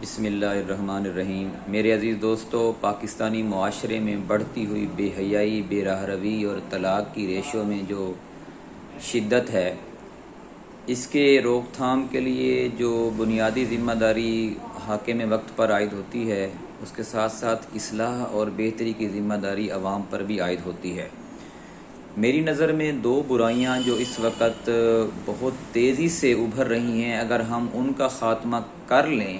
بسم اللہ الرحمن الرحیم۔ میرے عزیز دوستو، پاکستانی معاشرے میں بڑھتی ہوئی بے حیائی، بے راہ روی اور طلاق کی ریشو میں جو شدت ہے، اس کے روک تھام کے لیے جو بنیادی ذمہ داری حاکم وقت پر عائد ہوتی ہے، اس کے ساتھ ساتھ اصلاح اور بہتری کی ذمہ داری عوام پر بھی عائد ہوتی ہے۔ میری نظر میں دو برائیاں جو اس وقت بہت تیزی سے ابھر رہی ہیں، اگر ہم ان کا خاتمہ کر لیں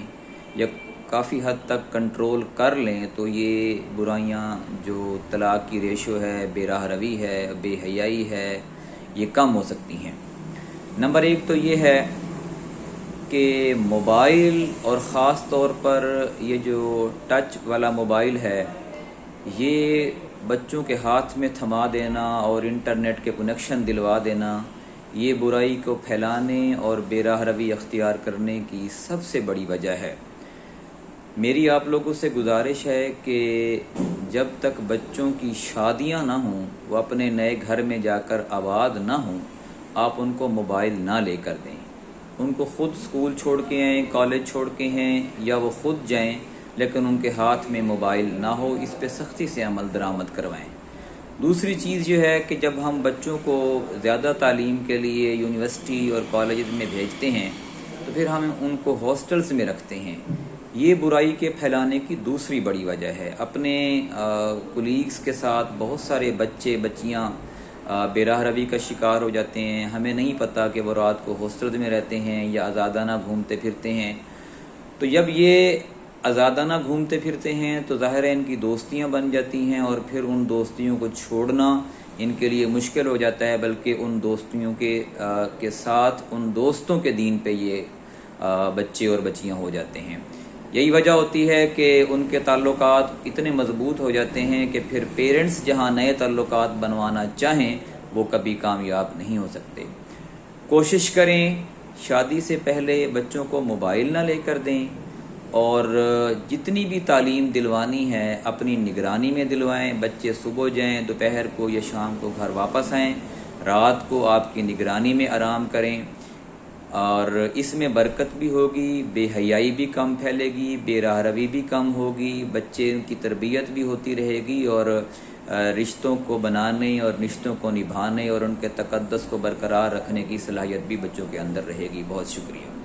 یا کافی حد تک کنٹرول کر لیں تو یہ برائیاں جو طلاق کی ریشو ہے، بے راہ روی ہے، بے حیائی ہے، یہ کم ہو سکتی ہیں۔ نمبر ایک تو یہ ہے کہ موبائل اور خاص طور پر یہ جو ٹچ والا موبائل ہے، یہ بچوں کے ہاتھ میں تھما دینا اور انٹرنیٹ کے کنیکشن دلوا دینا، یہ برائی کو پھیلانے اور بے راہ روی اختیار کرنے کی سب سے بڑی وجہ ہے۔ میری آپ لوگوں سے گزارش ہے کہ جب تک بچوں کی شادیاں نہ ہوں، وہ اپنے نئے گھر میں جا کر آباد نہ ہوں، آپ ان کو موبائل نہ لے کر دیں۔ ان کو خود اسکول چھوڑ کے آئیں، کالج چھوڑ کے ہیں، یا وہ خود جائیں، لیکن ان کے ہاتھ میں موبائل نہ ہو، اس پہ سختی سے عمل درآمد کروائیں۔ دوسری چیز یہ ہے کہ جب ہم بچوں کو زیادہ تعلیم کے لیے یونیورسٹی اور کالجز میں بھیجتے ہیں تو پھر ہم ان کو ہاسٹلز میں رکھتے ہیں۔ یہ برائی کے پھیلانے کی دوسری بڑی وجہ ہے۔ اپنے کولیگز کے ساتھ بہت سارے بچے بچیاں بے راہ روی کا شکار ہو جاتے ہیں۔ ہمیں نہیں پتہ کہ وہ رات کو ہاسٹلز میں رہتے ہیں یا آزادانہ گھومتے پھرتے ہیں۔ تو جب یہ آزادانہ گھومتے پھرتے ہیں تو ظاہر ہے ان کی دوستیاں بن جاتی ہیں، اور پھر ان دوستیوں کو چھوڑنا ان کے لیے مشکل ہو جاتا ہے، بلکہ ان دوستیوں کے ساتھ ان دوستوں کے دین پہ یہ بچے اور بچیاں ہو جاتے ہیں۔ یہی وجہ ہوتی ہے کہ ان کے تعلقات اتنے مضبوط ہو جاتے ہیں کہ پھر پیرنٹس جہاں نئے تعلقات بنوانا چاہیں وہ کبھی کامیاب نہیں ہو سکتے۔ کوشش کریں شادی سے پہلے بچوں کو موبائل نہ لے کر دیں، اور جتنی بھی تعلیم دلوانی ہے اپنی نگرانی میں دلوائیں۔ بچے صبح جائیں، دوپہر کو یا شام کو گھر واپس آئیں، رات کو آپ کی نگرانی میں آرام کریں، اور اس میں برکت بھی ہوگی، بے حیائی بھی کم پھیلے گی، بے راہ روی بھی کم ہوگی، بچے کی تربیت بھی ہوتی رہے گی، اور رشتوں کو بنانے اور رشتوں کو نبھانے اور ان کے تقدس کو برقرار رکھنے کی صلاحیت بھی بچوں کے اندر رہے گی۔ بہت شکریہ۔